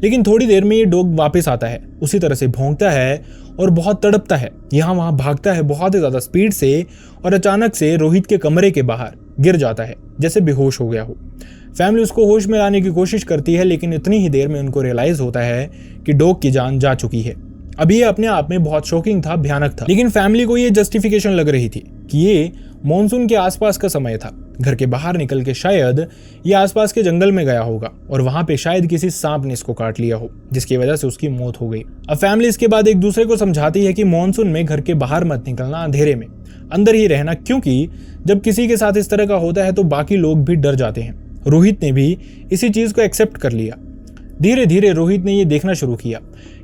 लेकिन थोड़ी देर में ये डॉग वापस आता है, उसी तरह से भौंकता है और बहुत तड़पता है, यहाँ वहाँ भागता है बहुत ही ज्यादा स्पीड से और अचानक से रोहित के कमरे के बाहर गिर जाता है जैसे बेहोश हो गया हो। फैमिली उसको होश में लाने की कोशिश करती है लेकिन इतनी ही देर में उनको रियलाइज होता है कि डॉग की जान जा चुकी है। अब ये अपने आप में बहुत शॉकिंग था, भयानक था, लेकिन फैमिली को ये जस्टिफिकेशन लग रही थी कि ये मॉनसून के आसपास का समय था। घर के बाहर निकल के शायद ये आसपास के जंगल में गया होगा और वहां पे शायद किसी सांप ने इसको काट लिया हो जिसकी वजह से उसकी मौत हो गई। अब फैमिली इसके बाद एक दूसरे को समझाती है कि मॉनसून में घर के बाहर मत निकलना, अंधेरे में अंदर ही रहना, क्योंकि जब किसी के साथ इस तरह का होता है तो बाकी लोग भी डर जाते हैं। रोहित ने भी इसी चीज को एक्सेप्ट कर लिया। धीरे धीरे रोहित ने ये देखना शुरू किया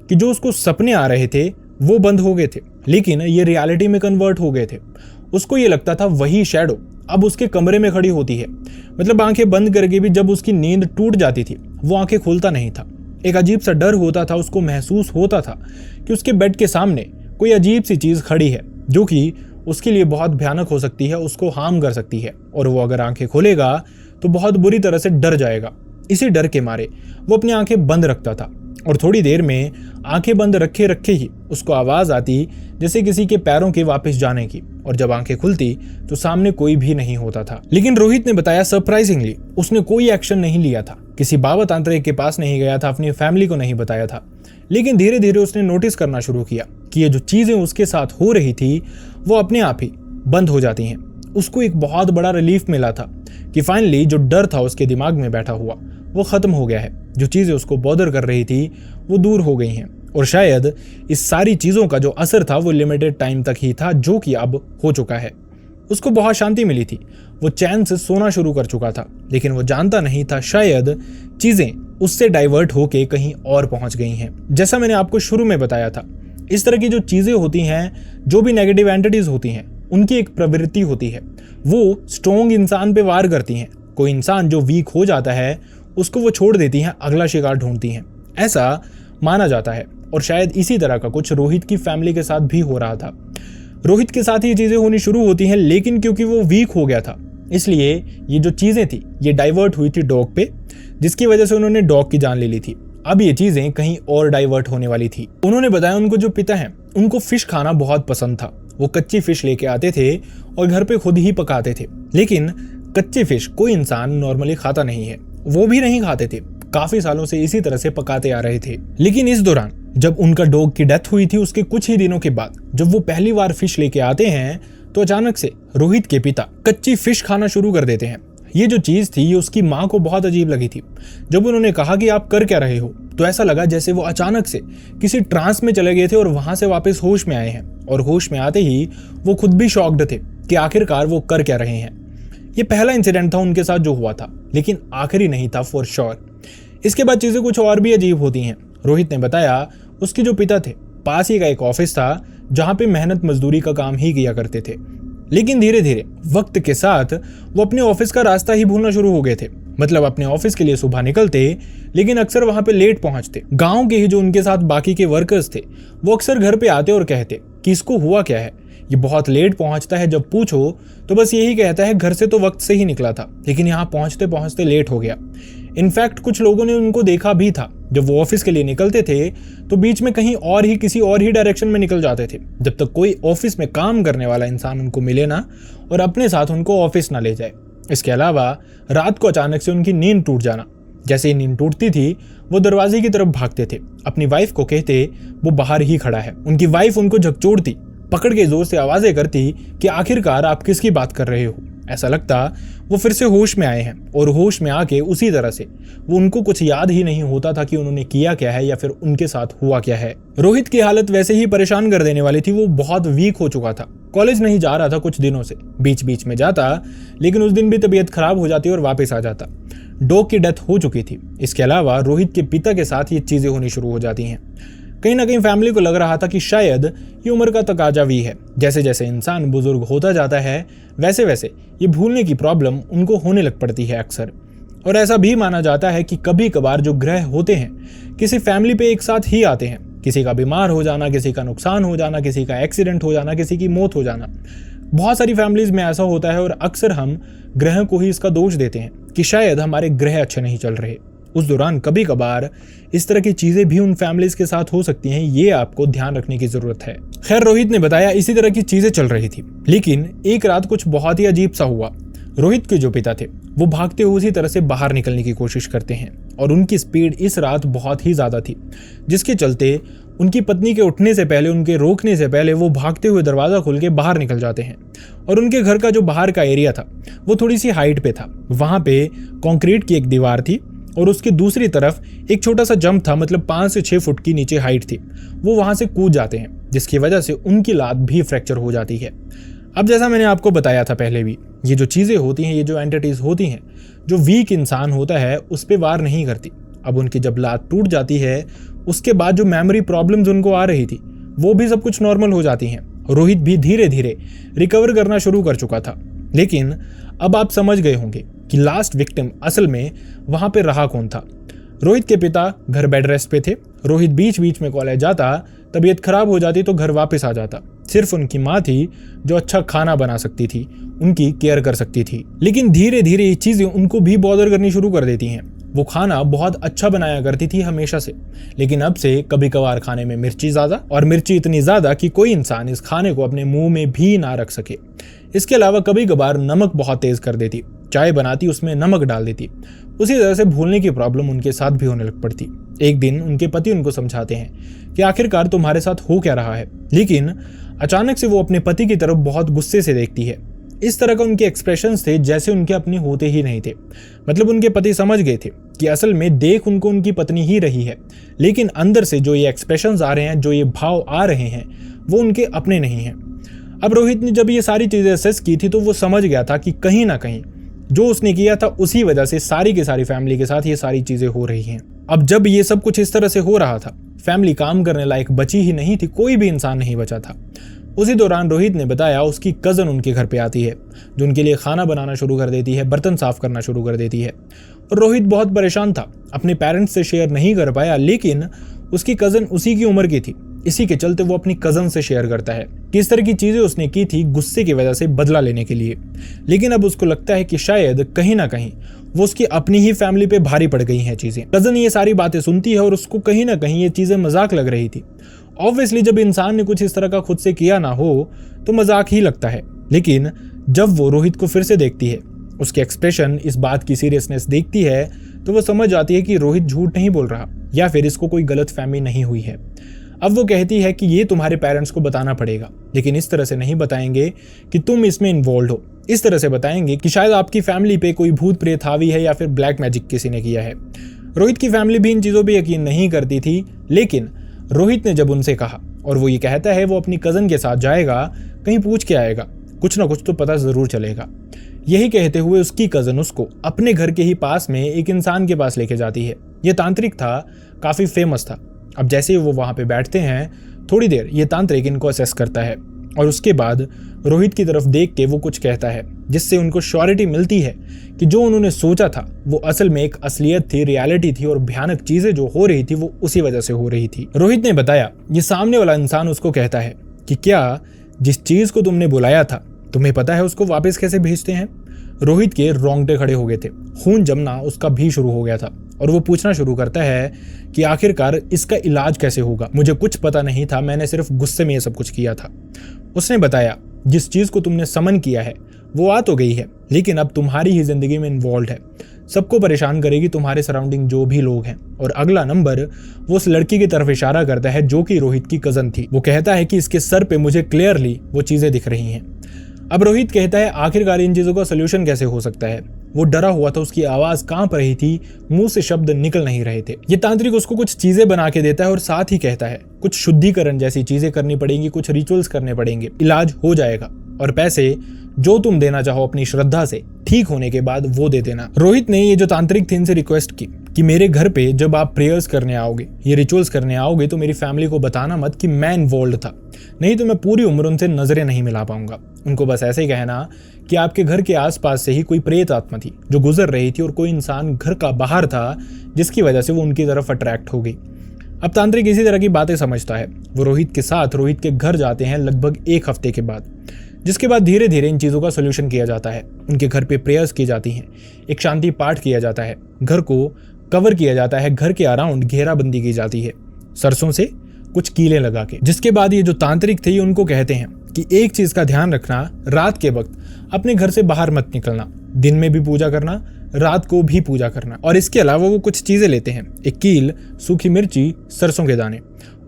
कि जो उसको सपने आ रहे थे वो बंद हो गए थे लेकिन ये रियलिटी में कन्वर्ट हो गए थे। उसको ये लगता था वही शैडो अब उसके कमरे में खड़ी होती है। मतलब आंखें बंद करके भी जब उसकी नींद टूट जाती थी वो आंखें खोलता नहीं था। एक अजीब सा डर होता था, उसको महसूस होता था कि उसके बेड के सामने कोई अजीब सी चीज खड़ी है जो कि उसके लिए बहुत भयानक हो सकती है, उसको हार्म कर सकती है और वो अगर आंखें खोलेगा तो बहुत बुरी तरह से डर जाएगा। इसी डर के मारे वो अपनी आंखें बंद रखता था और थोड़ी देर में आंखें बंद रखे रखे ही उसको आवाज आती जैसे किसी के पैरों के वापस जाने की, और जब आंखें खुलती तो सामने कोई भी नहीं होता था। लेकिन रोहित ने बताया सरप्राइजिंगली उसने कोई एक्शन नहीं लिया था, किसी बाबा तांत्रिक के पास नहीं गया था, अपनी फैमिली को नहीं बताया था। लेकिन धीरे धीरे उसने नोटिस करना शुरू किया कि ये जो चीजें उसके साथ हो रही थी वो अपने आप ही बंद हो जाती हैं। उसको एक बहुत बड़ा रिलीफ मिला था कि फाइनली जो डर था उसके दिमाग में बैठा हुआ वो खत्म हो गया है। जो चीजें उसको बॉदर कर रही थी वो दूर हो गई हैं और शायद इस सारी चीजों का जो असर था वो लिमिटेड टाइम तक ही था, जो कि अब हो चुका है। उसको बहुत शांति मिली थी, वो चैन से सोना शुरू कर चुका था, लेकिन वो जानता नहीं था शायद चीजें उससे डाइवर्ट होके कहीं और पहुंच गई हैं। जैसा मैंने आपको शुरू में बताया था, इस तरह की जो चीजें होती हैं, जो भी नेगेटिव एंटिटीज होती हैं, उनकी एक प्रवृत्ति होती है, वो स्ट्रॉन्ग इंसान पे वार करती हैं। कोई इंसान जो वीक हो जाता है उसको वो छोड़ देती हैं, अगला शिकार ढूंढती हैं, ऐसा माना जाता है। और शायद इसी तरह का कुछ रोहित की फैमिली के साथ भी हो रहा था। रोहित के साथ ये चीजें होनी शुरू होती हैं, लेकिन क्योंकि वो वीक हो गया था इसलिए ये जो चीजें थी ये डाइवर्ट हुई थी डॉग पे, जिसकी वजह से उन्होंने डॉग की जान ले ली थी। अब ये चीजें कहीं और डाइवर्ट होने वाली थी। उन्होंने बताया उनको जो पिता हैं उनको फिश खाना बहुत पसंद था। वो कच्ची फिश लेके आते थे और घर पे खुद ही पकाते थे। लेकिन कच्ची फिश कोई इंसान नॉर्मली खाता नहीं है, वो भी नहीं खाते थे। काफी सालों से इसी तरह से पकाते आ रहे थे। लेकिन इस दौरान जब उनका डॉग की डेथ हुई थी उसके कुछ ही दिनों के बाद जब वो पहली बार फिश लेके आते हैं तो अचानक से रोहित के पिता कच्ची फिश खाना शुरू कर देते हैं। ये जो चीज थी ये उसकी माँ को बहुत अजीब लगी थी। जब उन्होंने कहा कि आप कर क्या रहे हो, तो ऐसा लगा जैसे वो अचानक से किसी ट्रांस में चले गए थे और वहां से वापस होश में आए हैं। और होश में आते ही वो खुद भी शॉक्ड थे कि आखिरकार वो कर क्या रहे हैं। ये पहला इंसिडेंट था उनके साथ जो हुआ था, लेकिन आखिरी नहीं था फॉर श्योर। इसके बाद चीजें कुछ और भी अजीब होती हैं। रोहित ने बताया उसके जो पिता थे पास ही का एक ऑफिस था जहां पे मेहनत मजदूरी का काम ही किया करते थे। लेकिन धीरे धीरे वक्त के साथ वो अपने ऑफिस का रास्ता ही भूलना शुरू हो गए थे। मतलब अपने ऑफिस के लिए सुबह निकलते लेकिन अक्सर वहां पे लेट पहुंचते। गांव के ही जो उनके साथ बाकी के वर्कर्स थे वो अक्सर घर पे आते और कहते कि इसको हुआ क्या है, ये बहुत लेट पहुंचता है। जब पूछो तो बस यही कहता है घर से तो वक्त से ही निकला था लेकिन यहाँ पहुंचते पहुंचते लेट हो गया। इनफैक्ट कुछ लोगों ने उनको देखा भी था, जब वो ऑफिस के लिए निकलते थे तो बीच में कहीं और ही किसी और ही डायरेक्शन में निकल जाते थे, जब तक कोई ऑफिस में काम करने वाला इंसान उनको मिले ना और अपने साथ उनको ऑफिस ना ले जाए। इसके अलावा रात को अचानक से उनकी नींद टूट जाना। जैसे ही नींद टूटती थी वो दरवाजे की तरफ भागते थे, अपनी वाइफ को कहते वो बाहर ही खड़ा है। उनकी वाइफ उनको झकझोरती, पकड़ के जोर से आवाजें करती कि आखिरकार आप किसकी बात कर रहे हो। ऐसा लगता वो फिर से होश में आए हैं और होश में आके उसी तरह से वो उनको कुछ याद ही नहीं होता था कि उन्होंने किया क्या है या फिर उनके साथ हुआ क्या है। रोहित की हालत वैसे ही परेशान कर देने वाली थी। वो बहुत वीक हो चुका था, कॉलेज नहीं जा रहा था कुछ दिनों से, बीच बीच में जाता लेकिन उस दिन भी तबीयत खराब हो जाती और वापस आ जाता। डॉग की डेथ हो चुकी थी। इसके अलावा रोहित के पिता के साथ ये चीजें होनी शुरू हो जाती हैं। कहीं ना कहीं फैमिली को लग रहा था कि शायद ये उम्र का तकाजा भी है। जैसे जैसे इंसान बुजुर्ग होता जाता है वैसे वैसे ये भूलने की प्रॉब्लम उनको होने लग पड़ती है अक्सर। और ऐसा भी माना जाता है कि कभी कभार जो ग्रह होते हैं किसी फैमिली पे एक साथ ही आते हैं। किसी का बीमार हो जाना, किसी का नुकसान हो जाना, किसी का एक्सीडेंट हो जाना, किसी की मौत हो जाना, बहुत सारी फैमिलीज में ऐसा होता है। और अक्सर हम ग्रह को ही इसका दोष देते हैं कि शायद हमारे ग्रह अच्छे नहीं चल रहे। उस दौरान कभी कभार इस तरह की चीजें भी उन फैमिलीज के साथ हो सकती हैं, ये आपको ध्यान रखने की जरूरत है। खैर रोहित ने बताया इसी तरह की चीजें चल रही थी, लेकिन एक रात कुछ बहुत ही अजीब सा हुआ। रोहित के जो पिता थे वो भागते हुए उसी तरह से बाहर निकलने की कोशिश करते हैं और उनकी स्पीड इस रात बहुत ही ज्यादा थी, जिसके चलते उनकी पत्नी के उठने से पहले, उनके रोकने से पहले वो भागते हुए दरवाजा खोल के बाहर निकल जाते हैं। और उनके घर का जो बाहर का एरिया था वो थोड़ी सी हाइट पे था। वहां पे कंक्रीट की एक दीवार थी और उसकी दूसरी तरफ एक छोटा सा जंप था, मतलब 5 से 6 फुट की नीचे हाइट थी। वो वहां से कूद जाते हैं जिसकी वजह से उनकी लात भी फ्रैक्चर हो जाती है। अब जैसा मैंने आपको बताया था पहले भी, ये जो चीजें होती हैं, ये जो एंटिटीज होती हैं, जो वीक इंसान होता है उस पर वार नहीं करती। अब उनकी जब लात टूट जाती है उसके बाद जो मेमोरी प्रॉब्लम्स उनको आ रही थी वो भी सब कुछ नॉर्मल हो जाती हैं। रोहित भी धीरे धीरे रिकवर करना शुरू कर चुका था। लेकिन अब आप समझ गए होंगे कि लास्ट विक्टिम असल में वहां पे रहा कौन था। रोहित के पिता घर बेड रेस्ट पे थे। रोहित बीच बीच में कॉलेज जाता, तबीयत खराब हो जाती तो घर वापस आ जाता। सिर्फ उनकी माँ थी जो अच्छा खाना बना सकती थी, उनकी केयर कर सकती थी। लेकिन धीरे धीरे ये चीजें उनको भी बॉदर करनी शुरू कर देती हैं। वो खाना बहुत अच्छा बनाया करती थी हमेशा से, लेकिन अब से कभी कभार खाने में मिर्ची ज्यादा, और मिर्ची इतनी ज्यादा कि कोई इंसान इस खाने को अपने मुंह में भी ना रख सके। इसके अलावा कभी कभार नमक बहुत तेज कर देती, चाय बनाती उसमें नमक डाल देती। उसी तरह से भूलने की प्रॉब्लम उनके साथ भी होने लग पड़ती। एक दिन उनके पति उनको समझाते हैं कि आखिरकार तुम्हारे साथ हो क्या रहा है, लेकिन अचानक से वो अपने पति की तरफ बहुत गुस्से से देखती है। इस तरह का उनके एक्सप्रेशंस थे जैसे उनके अपने होते ही नहीं थे। मतलब उनके पति समझ गए थे कि असल में देख उनको उनकी पत्नी ही रही है, लेकिन अंदर से जो ये एक्सप्रेशंस आ रहे हैं, जो ये भाव आ रहे हैं, वो उनके अपने नहीं हैं। अब रोहित ने जब ये सारी चीजें असेस की थी तो वो समझ गया था कि कहीं ना कहीं जो उसने किया था उसी वजह से सारी की सारी फैमिली के साथ ये सारी चीजें हो रही हैं। अब जब ये सब कुछ इस तरह से हो रहा था, फैमिली काम करने लायक बची ही नहीं थी, कोई भी इंसान नहीं बचा था। उसी दौरान रोहित ने बताया उसकी कज़न उनके घर पे आती है, जो उनके लिए खाना बनाना शुरू कर देती है, बर्तन साफ करना शुरू कर देती है। और रोहित बहुत परेशान था, अपने पेरेंट्स से शेयर नहीं कर पाया, लेकिन उसकी कज़न उसी की उम्र की थी। इसी के चलते वो अपनी कज़न से शेयर करता है कि इस तरह की चीज़ें उसने की थी गुस्से की वजह से, बदला लेने के लिए। लेकिन अब उसको लगता है कि शायद कहीं ना कहीं वो उसकी अपनी ही फैमिली पे भारी पड़ गई हैं चीज़ें। कज़न ये सारी बातें सुनती है और उसको कहीं ना कहीं ये चीज़ें मजाक लग रही थी। ऑब्वियसली जब इंसान ने कुछ इस तरह का खुद से किया ना हो तो मजाक ही लगता है, लेकिन जब वो रोहित को फिर से देखती है, उसके एक्सप्रेशन, इस बात की सीरियसनेस देखती है, तो वो समझ जाती है कि रोहित झूठ नहीं बोल रहा या फिर इसको कोई गलत फहमी नहीं हुई है। अब वो कहती है कि ये तुम्हारे पेरेंट्स को बताना पड़ेगा, लेकिन इस तरह से नहीं बताएंगे कि तुम इसमें इन्वॉल्व हो। इस तरह से बताएंगे कि शायद आपकी फैमिली पे कोई भूत प्रेत हावी है या फिर ब्लैक मैजिक किसी ने किया है। रोहित की फैमिली भी इन चीज़ों पे यकीन नहीं करती थी, लेकिन रोहित ने जब उनसे कहा और वो ये कहता है वो अपनी कज़न के साथ जाएगा, कहीं पूछ के आएगा, कुछ ना कुछ तो पता ज़रूर चलेगा। यही कहते हुए उसकी कज़न उसको अपने घर के ही पास में एक इंसान के पास लेके जाती है। ये तांत्रिक था, काफ़ी फेमस था। अब जैसे ही वो वहाँ पे बैठते हैं, थोड़ी देर ये तांत्रिक इनको असेस करता है और उसके बाद रोहित की तरफ देख के वो कुछ कहता है, जिससे उनको श्योरिटी मिलती है कि जो उन्होंने सोचा था वो असल में एक असलियत थी, रियलिटी थी, और भयानक चीज़ें जो हो रही थी वो उसी वजह से हो रही थी। रोहित ने बताया, ये सामने वाला इंसान उसको कहता है कि क्या जिस चीज़ को तुमने बुलाया था तुम्हें पता है उसको वापस कैसे भेजते हैं? रोहित के रोंगटे खड़े हो गए थे, खून जमना उसका भी शुरू हो गया था और वो पूछना शुरू करता है कि आखिरकार इसका इलाज कैसे होगा। मुझे कुछ पता नहीं था, मैंने सिर्फ गुस्से में ये सब कुछ किया था। उसने बताया, जिस चीज़ को तुमने समन किया है वो आ तो गई है, लेकिन अब तुम्हारी ही जिंदगी में इन्वॉल्व है, सबको परेशान करेगी, तुम्हारे सराउंडिंग जो भी लोग हैं। और अगला नंबर वो उस लड़की की तरफ इशारा करता है जो कि रोहित की कज़न थी। वो कहता है कि इसके सर पे मुझे क्लियरली वो चीज़ें दिख रही हैं। अब रोहित कहता है आखिरकार इन चीज़ों का सोल्यूशन कैसे हो सकता है। वो डरा हुआ था, उसकी आवाज़ कांप रही थी, मुंह से शब्द निकल नहीं रहे थे। ये तांत्रिक उसको कुछ चीज़ें बना के देता है और साथ ही कहता है कुछ शुद्धिकरण जैसी चीज़ें करनी पड़ेंगी, कुछ रिचुअल्स करने पड़ेंगे, इलाज हो जाएगा, और पैसे जो तुम देना चाहो अपनी श्रद्धा से ठीक होने के बाद वो दे देना। रोहित ने ये जो तांत्रिक थे इनसे रिक्वेस्ट की कि मेरे घर पे जब आप प्रेयर्स करने आओगे, ये रिचुअल्स करने आओगे, तो मेरी फैमिली को बताना मत कि मैं इन्वॉल्व था, नहीं तो मैं पूरी उम्र उनसे नजरें नहीं मिला पाऊंगा। उनको बस ऐसे ही कहना कि आपके घर के आसपास से ही कोई प्रेत आत्मा थी जो गुजर रही थी और कोई इंसान घर का बाहर था जिसकी वजह से वो उनकी तरफ अट्रैक्ट हो गई। अब तांत्रिक इसी तरह की बातें समझता है। वो रोहित के साथ रोहित के घर जाते हैं लगभग 1 हफ्ते के बाद, जिसके बाद धीरे धीरे इन चीज़ों का सोल्यूशन किया जाता है। उनके घर पे प्रेयर्स की जाती हैं, एक शांति पाठ किया जाता है, घर को कवर किया जाता है, घर के अराउंड घेराबंदी की जाती है सरसों से कुछ कीले लगा के। जिसके बाद ये जो तांत्रिक थे उनको कहते हैं कि एक चीज़ का ध्यान रखना, रात के वक्त अपने घर से बाहर मत निकलना, दिन में भी पूजा करना, रात को भी पूजा करना। और इसके अलावा वो कुछ चीज़ें लेते हैं, एक कील, सूखी मिर्ची, सरसों के दाने,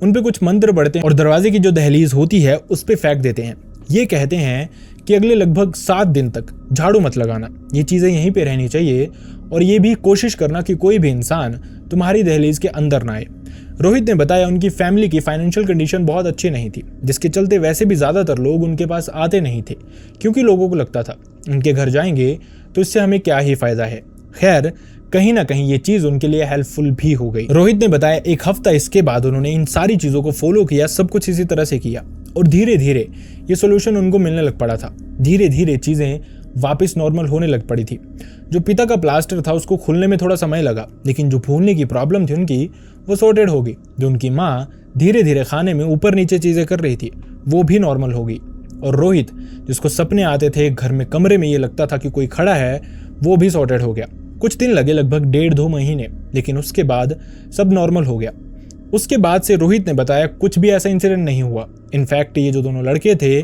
उन पे कुछ मंत्र पढ़ते हैं और दरवाजे की जो दहलीज होती है उस पे फेंक देते हैं। ये कहते हैं कि अगले लगभग 7 दिन तक झाड़ू मत लगाना, ये चीज़ें यहीं पे रहनी चाहिए, और ये भी कोशिश करना कि कोई भी इंसान तुम्हारी दहलीज के अंदर ना आए। रोहित ने बताया उनकी फैमिली की फाइनेंशियल कंडीशन बहुत अच्छी नहीं थी, जिसके चलते वैसे भी ज़्यादातर लोग उनके पास आते नहीं थे, क्योंकि लोगों को लगता था उनके घर जाएंगे तो इससे हमें क्या ही फ़ायदा है। खैर, कहीं ना कहीं ये चीज़ उनके लिए हेल्पफुल भी हो गई। रोहित ने बताया 1 हफ्ता इसके बाद उन्होंने इन सारी चीज़ों को फॉलो किया, सब कुछ इसी तरह से किया, और धीरे धीरे ये सोल्यूशन उनको मिलने लग पड़ा था। धीरे धीरे चीज़ें वापस नॉर्मल होने लग पड़ी थी। जो पिता का प्लास्टर था उसको खुलने में थोड़ा समय लगा, लेकिन जो भूलने की प्रॉब्लम थी उनकी वो सॉर्टेड हो गई। जो उनकी माँ धीरे धीरे खाने में ऊपर नीचे चीज़ें कर रही थी वो भी नॉर्मल हो गई। और रोहित, जिसको सपने आते थे, घर में कमरे में ये लगता था कि कोई खड़ा है, वो भी सॉर्टेड हो गया। कुछ दिन लगे, लगभग 1.5-2 महीने, लेकिन उसके बाद सब नॉर्मल हो गया। उसके बाद से रोहित ने बताया कुछ भी ऐसा इंसिडेंट नहीं हुआ। इनफैक्ट ये जो दोनों लड़के थे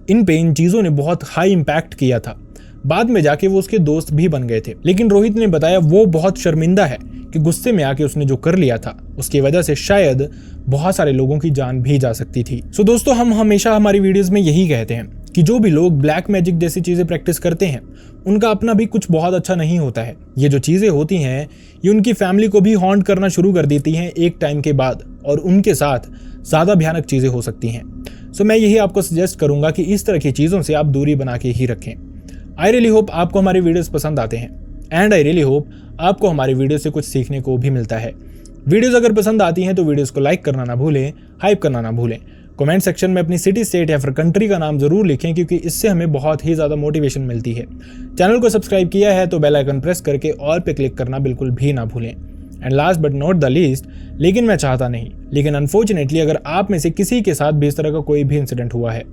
इन पे इन चीज़ों ने बहुत हाई इम्पैक्ट किया था। बाद में जाके वो उसके दोस्त भी बन गए थे। लेकिन रोहित ने बताया वो बहुत शर्मिंदा है कि गुस्से में आके उसने जो कर लिया था उसकी वजह से शायद बहुत सारे लोगों की जान भी जा सकती थी। सो दोस्तों, हम हमेशा हमारी वीडियोस में यही कहते हैं कि जो भी लोग ब्लैक मैजिक जैसी चीज़ें प्रैक्टिस करते हैं उनका अपना भी कुछ बहुत अच्छा नहीं होता है। ये जो चीज़ें होती हैं ये उनकी फैमिली को भी हॉन्ट करना शुरू कर देती हैं एक टाइम के बाद, और उनके साथ ज़्यादा भयानक चीज़ें हो सकती हैं। सो मैं यही आपको सजेस्ट करूंगा कि इस तरह की चीज़ों से आप दूरी बना के ही रखें। आई रियली होप आपको हमारे वीडियोस पसंद आते हैं, एंड आई रियली होप आपको हमारे वीडियो से कुछ सीखने को भी मिलता है। वीडियोस अगर पसंद आती हैं तो वीडियोस को लाइक करना ना भूलें, हाइप करना ना भूलें। कमेंट सेक्शन में अपनी सिटी, स्टेट या फिर कंट्री का नाम जरूर लिखें, क्योंकि इससे हमें बहुत ही ज़्यादा मोटिवेशन मिलती है। चैनल को सब्सक्राइब किया है तो बेल आइकन प्रेस करके ऑल पे क्लिक करना बिल्कुल भी ना भूलें। And last but not the least, लेकिन मैं चाहता नहीं, लेकिन अनफॉर्चुनेटली अगर आप में से किसी के साथ भी इस तरह का कोई भी इंसिडेंट हुआ है,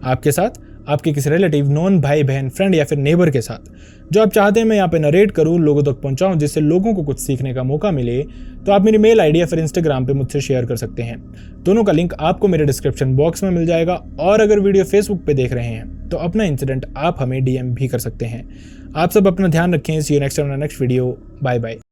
आपके साथ, आपके किसी रिलेटिव, नॉन, भाई बहन, फ्रेंड या फिर नेबर के साथ, जो आप चाहते हैं मैं यहाँ पे नरेट करूँ, लोगों तक पहुँचाऊँ, जिससे लोगों को कुछ सीखने का मौका मिले, तो आप मेरी मेल आईडी या फिर इंस्टाग्राम पे मुझसे शेयर कर सकते हैं। दोनों का लिंक आपको मेरे डिस्क्रिप्शन बॉक्स में मिल जाएगा। और अगर वीडियो फेसबुक पे देख रहे हैं तो अपना इंसिडेंट आप हमें DM भी कर सकते हैं। आप सब अपना ध्यान रखें। See you next time next video. Bye bye.